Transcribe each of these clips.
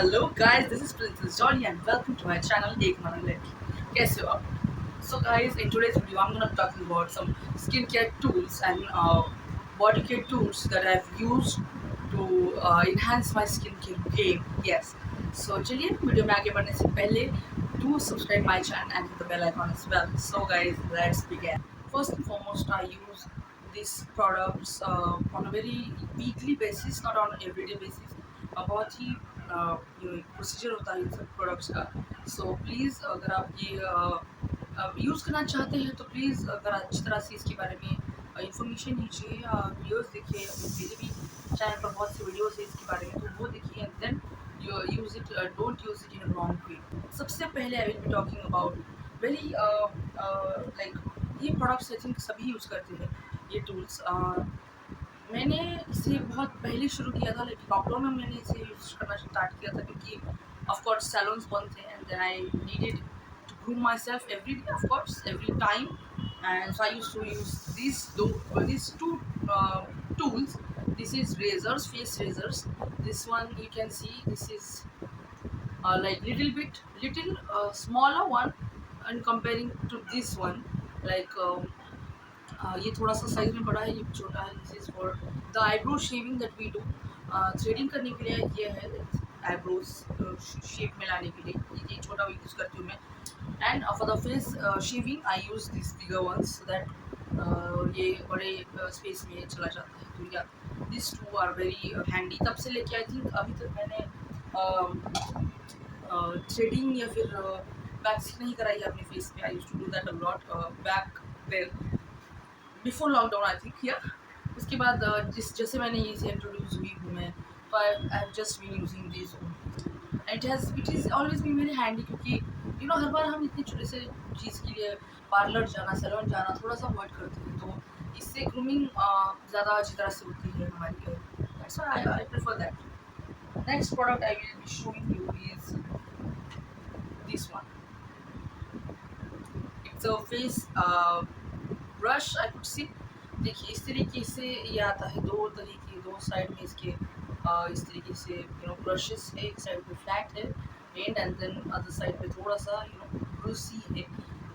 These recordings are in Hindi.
Hello guys, this is Princess Johnny and welcome to my channel एक माना लड़की कैसे हो आप? So guys, in today's video I'm gonna talk about some skincare tools and body care tools that I've used to enhance my skincare game. Yes. So चलिए वीडियो में आगे बढ़ने से पहले do subscribe my channel and hit the bell icon as well. So guys, let's begin. First and foremost, I use these products on a very weekly basis, not on everyday basis. बहुत ही प्रोसीजर होता है इन सब प्रोडक्ट्स का. सो प्लीज़ अगर आप ये यूज़ करना चाहते हैं तो प्लीज़ अगर अच्छी तरह से इसके बारे में इंफॉर्मेशन लीजिए या वीडियोज़ देखिए. मेरे भी चैनल पर बहुत सी वीडियोज़ है इसके बारे में, तो वो देखिए and then use it. Don't use it in wrong way. सबसे पहले I will be talking about very like ये प्रोडक्ट्स आई थिंक सभी यूज़ करते हैं ये टूल्स. मैंने इसे बहुत पहले शुरू किया था, लेकिन लॉकडाउन में मैंने इसे यूज़ करना स्टार्ट किया था क्योंकि ऑफ कोर्स सैलून्स बंद थे and then I needed to groom my self every day, of course every time. And so I used to use these two tools. This is razors, face razors. This one you can see, this is like little smaller one and comparing to this one. Like ये थोड़ा सा साइज में बड़ा है, ये छोटा है. This is for the eyebrow shaving that we do. Threading करने के लिए ये है, आईब्रोज शेप में लाने के लिए ये छोटा यूज़ करती हूँ मैं. And for the face shaving I use this bigger ones so that ये बड़े स्पेस में चला जाता है. तो yeah this two are very handy. तब से लेके आई थिंक अभी तक मैंने थ्रेडिंग या फिर वैक्सिंग नहीं कराई है अपने फेस पे. I used to do that a lot back there before lockdown I think. या उसके बाद जैसे मैंने ये से इंट्रोड्यूस हुई हूँ मैं, तो I have just been using this. It is always been very handy क्योंकि हर बार हम इतनी छोटे से चीज़ के लिए पार्लर जाना, सैलून जाना थोड़ा सा अवॉइड करते हैं, तो इससे ग्रूमिंग ज़्यादा अच्छी तरह से होती है हमारी. That's why I prefer that. Next product I will be showing you is this one. It's a face brush I could see. देखिए इस तरीके से ये आता है, दो तरीके, दो साइड में इसके इस तरीके से ब्रशेस है. एक साइड पे फ्लैट है एंड देन अदर साइड पे थोड़ा सा ब्रूसी है.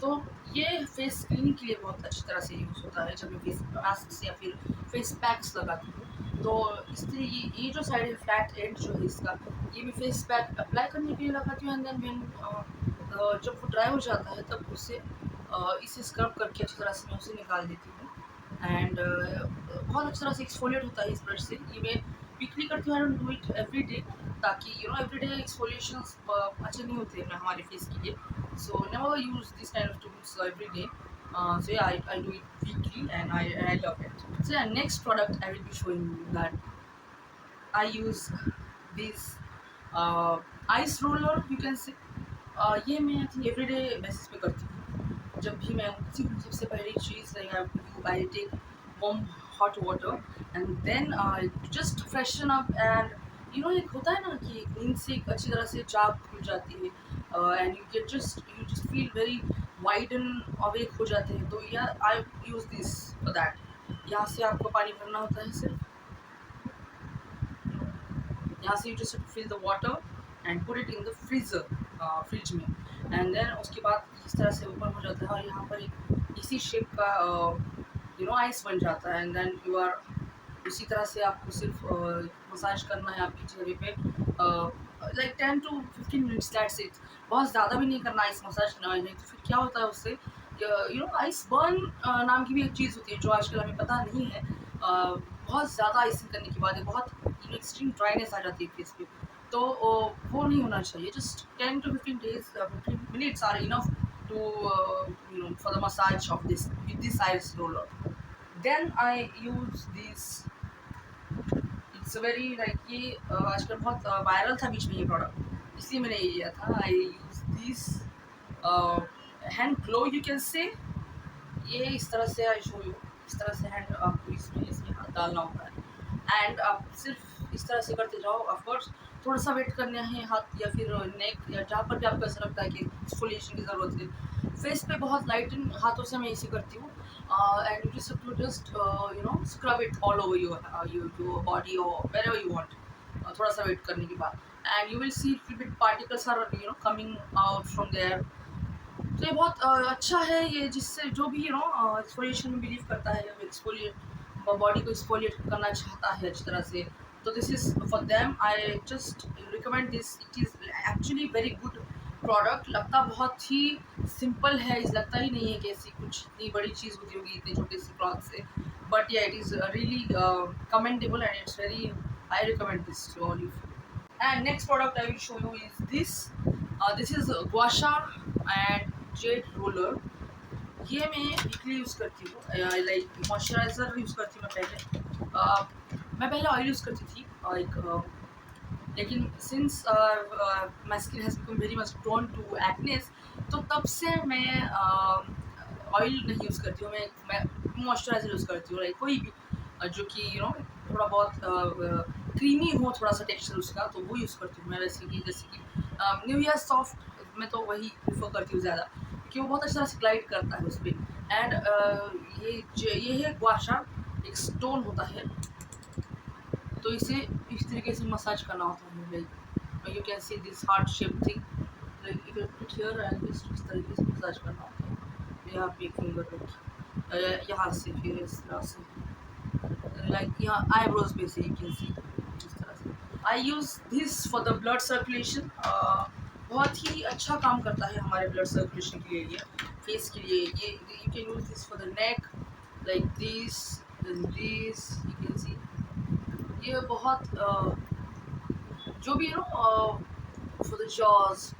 तो ये फेस क्लीनिंग के लिए बहुत अच्छी तरह से यूज़ होता है जब मैं फेस मास्क या फिर फेस पैक्स लगाती हूँ. तो इस तरीके ये जो साइड है फ्लैट एंड जो है इसका, ये मैं फेस पैक अप्लाई करने के लिए लगाती हूँ एंड देन जब वो ड्राई हो जाता है तब उसे इसे स्क्रब करके अच्छी तरह से मैं उसे निकाल देती हूँ. एंड बहुत अच्छी तरह से एक्सफोलिएट होता है इस ब्रश से. ये मैं वीकली करती हूँ, I don't do it every day, ताकि एवरी डे एक्सफोलिएशंस अच्छे नहीं होते हैं हमारे फेस के लिए. So never use this kind of tools every day. So yeah, I do it weekly and I love it. So yeah, next product I will be showing you that I use this ice roller you can say. ये मैं I think every day basis पे करती हूँ. जब भी मैं उठती हूँ सबसे पहली चीज़ I take warm hot water and then just freshen up and एक होता है ना कि नींद से एक अच्छी तरह से जाग खुल जाती है and you just feel very wide and awake हो जाते हैं. तो या आई यूज़ दिस फॉर दैट. यहाँ से आपको पानी भरना होता है सिर्फ. यहाँ से you just fill the water and put it in the freezer, fridge में. एंड देन उसके बाद इस तरह से ओपन हो जाता है और यहाँ पर एक इसी शेप का आइस बन जाता है. एंड देन यू आर उसी तरह से आपको सिर्फ मसाज करना है आपकी चेहरे पे like 10 to 15 minutes. That's it. बहुत ज़्यादा भी नहीं करना आइस मसाज करना है, नहीं तो फिर क्या होता है उससे आइस बर्न नाम की भी एक चीज़ होती है जो आजकल हमें पता नहीं है. बहुत ज़्यादा आइसिंग करने के बाद बहुत एक्सट्रीम ड्राइनेस आ जाती है फेस पे, तो वो नहीं होना चाहिए. Just 10 to 15 days 15 minutes are enough to for the massage of this with this ice roller. Then I use this. It's very like ये आजकल बहुत वायरल था बीच में ये प्रोडक्ट, इसलिए मैंने ये लिया था. I use this hand glow you can say. ये इस तरह से आई शो यू. इस तरह से हैंड आपको इसमें हाथ डालना होता है एंड आप सिर्फ इस तरह से करते जाओ. ऑफकोर्स थोड़ा सा वेट करना है हाथ या फिर नेक या जहाँ पर भी आपको ऐसा लगता है कि एक्सफोलिएशन की ज़रूरत है. फेस पे बहुत लाइट हाथों से मैं इसे करती हूँ and you just scrub it all over your body और वेरेवर यू वांट. थोड़ा सा वेट करने के बाद and you will see little bit particles are coming out from there. तो ये बहुत अच्छा है ये, जिससे जो भी एक्सफोलिएशन में बिलीव करता है, एक्सफोलिएट बॉडी को एक्सफोलिएट करना चाहता है अच्छी तरह से, तो this is for them. I just recommend this, it is actually very good product. लगता बहुत ही सिंपल है, इस लगता ही नहीं है कि ऐसी कुछ इतनी बड़ी चीज़ होती होगी इतने छोटे से क्लॉथ से, but yeah it is really commendable and it's very, I recommend this to all you. And next product I will show you is this. This is gua sha and jade roller. ये मैं वीकली यूज़ करती हूँ, लाइक मॉइस्चराइज़र यूज़ करती हूँ मैं पहले। मैं पहले ऑयल यूज़ करती थी लेकिन since my skin has become very much prone to acnes, तो तब से मैं ऑयल नहीं यूज़ करती हूँ। मैं मॉइस्चराइज़र यूज़ करती हूँ, लाइक कोई भी जो कि थोड़ा बहुत क्रीमी हो, थोड़ा सा टेक्सचर उसका, तो वो यूज़ करती हूँ मैं। जैसे कि निविया सॉफ्ट, मैं तो वही प्रेफर करती हूँ ज़्यादा, क्योंकि वो बहुत अच्छी तरह से ग्लाइड करता है उस पर। एंड ये है गua sha, एक स्टोन होता है, तो इसे इस तरीके से मसाज करना होता है, like you can see this heart shape thing, like you can put here and इस तरीके से मसाज करना होता है। यहाँ पे एक फिंगर रखी, यहाँ से फिर इस तरह से, लाइक यहाँ आईब्रोज पे से यू कैन सी इस तरह से। I use this for the blood circulation. बहुत ही अच्छा काम करता है हमारे ब्लड सर्कुलेशन के लिए, ये फेस के लिए। ये you can use this for the neck, like this you can see. ये बहुत जो भी फॉर द जॉज,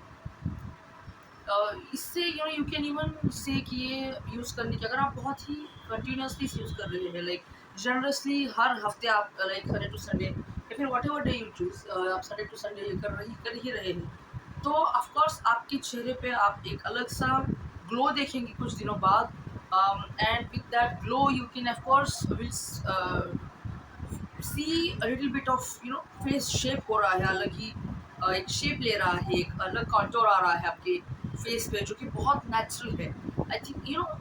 इससे यू कैन इवन से कि ये यूज़ करने के, अगर आप बहुत ही कंटिन्यूसली यूज़ कर रहे हैं, लाइक जनरसली हर हफ्ते आप, लाइक संडे टू संडे या फिर what ever day you choose, आप संडे टू संडे कर ही रहे हैं, तो ऑफकोर्स आपके चेहरे पे आप एक अलग सा ग्लो देखेंगे कुछ दिनों बाद। And with that glow you can of course will see a little bit of face shape हो रहा है, अलग ही एक शेप ले रहा है, एक अलग कॉन्टोर आ रहा है आपके फेस पे, जो कि बहुत नेचुरल है। I think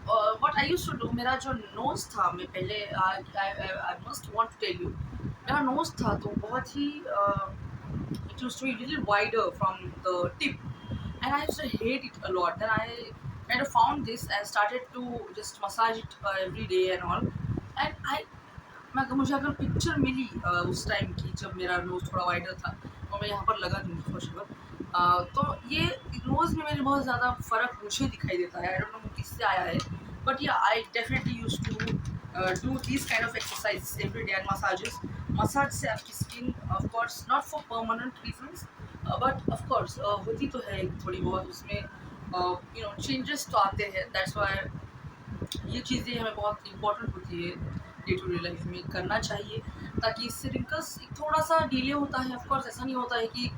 what I used to do, मेरा जो नोज़ था, मैं पहले I must want to tell you, मेरा नोज़ था तो बहुत ही it used to be a little wider from the tip, and I used to hate it a lot. Then I kind of found this and started to just massage it every day and all. And मुझे अगर पिक्चर मिली उस टाइम की जब मेरा नोज़ थोड़ा वाइडर था, तो मैं यहाँ पर लगा दूँगी फॉर श्योर। तो ये नोज़ में मेरे बहुत ज़्यादा फ़र्क मुझे दिखाई देता है, आई डोंट नो किससे आया है, but yeah I definitely use to do this kind of exercise every day and massages. Massage से आपकी skin of course not for permanent reasons, but of course होती तो है थोड़ी बहुत उसमें चेंजेस तो आते हैं। दैट्स वाई ये चीज़ें हमें बहुत इम्पोर्टेंट होती है डे टू डे लाइफ में करना चाहिए, ताकि इससे रिंकल्स थोड़ा सा डिले होता है। ऑफ कोर्स ऐसा नहीं होता है कि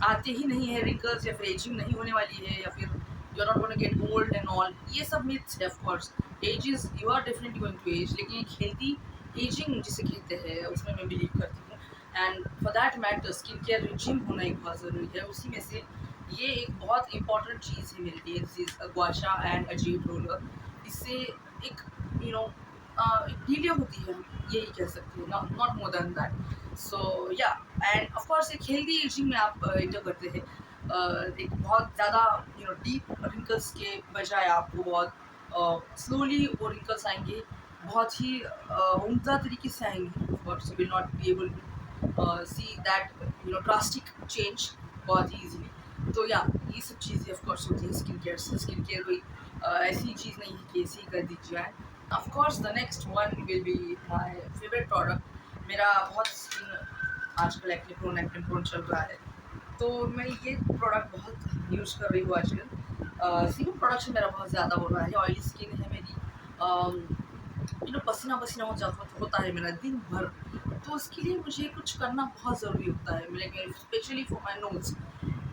आते ही नहीं है रिंकल्स, या फिर एजिंग नहीं होने वाली है, या फिर you are not going to get old and all, ये सब मिथ्स है। Of course age is, you are definitely going to age, लेकिन एक हेल्दी एजिंग जिसे कहते हैं उसमें मैं बिलीव करती हूँ। And for that matter skin care regime होना एक बहुत ज़रूरी है। उसी में से ये एक बहुत इंपॉर्टेंट चीज़ है मेरे लिए, this is gua sha and a jade roller। इससे एक डिले होती है, यही कह सकते हैं, not more than that. So या, एंड ऑफ कोर्स एक हेल्दी एजिंग में आप एंटर करते हैं। एक बहुत ज़्यादा डीप रिंकल्स के बजाय आपको बहुत स्लोली वो रिंकल्स आएंगे, बहुत ही उम्दा तरीके से आएंगे। Of course you will not be able to see that drastic change बहुत ही ईजीली। तो या, ये सब चीज़ें ऑफ कोर्स होती हैं स्किन केयर से। स्किन केयर कोई ऐसी चीज़ नहीं है कि ऐसे ही कर दीजिए। Of course the next one will be my favourite product. मेरा बहुत स्किन आजकल एक्ने प्रोन चल रहा है, तो मैं ये प्रोडक्ट बहुत यूज़ कर रही हूँ आजकल। सीरम प्रोडक्शन मेरा बहुत ज़्यादा हो रहा है, ऑयली स्किन है मेरी, पसीना पसीना होता है मेरा दिन भर, तो उसके लिए मुझे कुछ करना बहुत ज़रूरी होता है। लेकिन specially for my nose,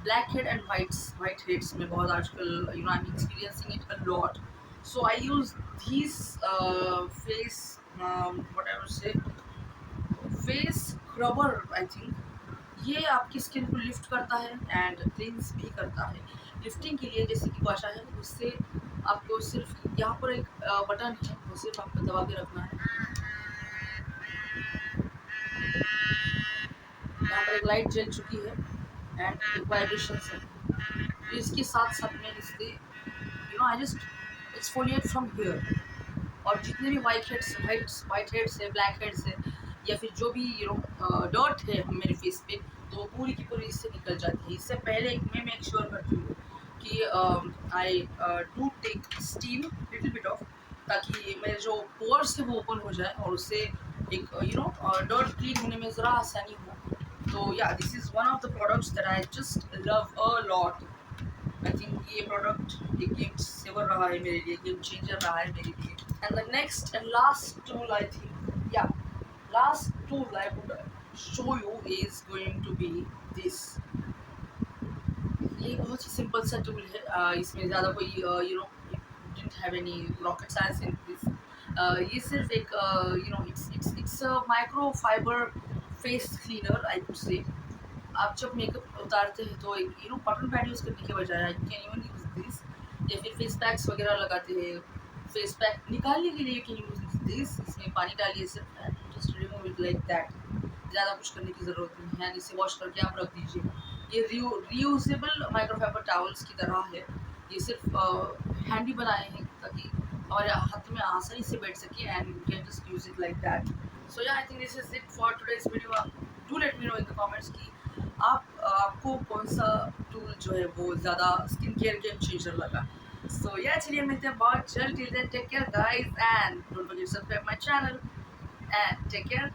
black head and white heads में बहुत आजकल I am experiencing it a lot. So I use these face what I would say face scrubber, I think ये आपकी स्किन को लिफ्ट करता है एंड क्लींस भी करता है। लिफ्टिंग के लिए जैसे कि भाषा है, उससे आपको सिर्फ यहाँ पर एक बटन है, वो सिर्फ आपको दबा के रखना है। यहाँ पर एक लाइट जल चुकी है एंड एक वाइब्रेशन है। तो इसके साथ साथ में इससे I just exfoliate from here. और जितने भी वाइट हेड्स है, ब्लैक हेड्स है, या फिर जो भी डर्ट है मेरे फेस पे, तो वो पूरी की पूरी इससे निकल जाती है। इससे पहले मैं मेक श्योर करती हूँ कि I do take steam little bit off, ताकि मेरे जो पोर्स है वो ओपन हो जाए और उससे एक डर्ट क्लीन होने में ज़रा आसानी हो। तो yeah this is one of the products that I just love a lot. I think ये प्रोडक्ट एक गेम सेवर रहा है मेरे लिए, गेम चेंजर रहा है मेरे लिए। And the next and last tool, I think, yeah, last tool I would show you is going to be this. ये बहुत ही सिंपल सा टूल है, इसमें ज़्यादा कोई didn't have any rocket science in this. ये सिर्फ एक it's a micro fiber face cleaner, I would say. आप जब मेकअप उतारते हैं तो एक कॉटन पैड यूज़ करने के बजाय I can even use this, या फिर फेस पैक्स वगैरह लगाते हैं, फेस पैक निकालने के लिए यू कैन यूज़ दिस। इसमें पानी डालिए सिर्फ and just remove it like that. ज़्यादा कुछ करने की ज़रूरत नहीं है, इसे वॉश करके आप रख दीजिए। ये रीयूजेबल माइक्रोफाइबर टावल्स की तरह है। ये सिर्फ हैंडी बनाए हैं ताकि हमारे हाथ में आसानी से बैठ सके and you can just use it like that. So yeah I think this is it for today's video. Do let me know in the comments कि आपको कौन सा टूल जो है वो ज़्यादा स्किन केयर गेम चेंजर लगा। सो या चलिए मिलते हैं बहुत जल्द। Till then take care guys and don't forget to subscribe my channel and take care.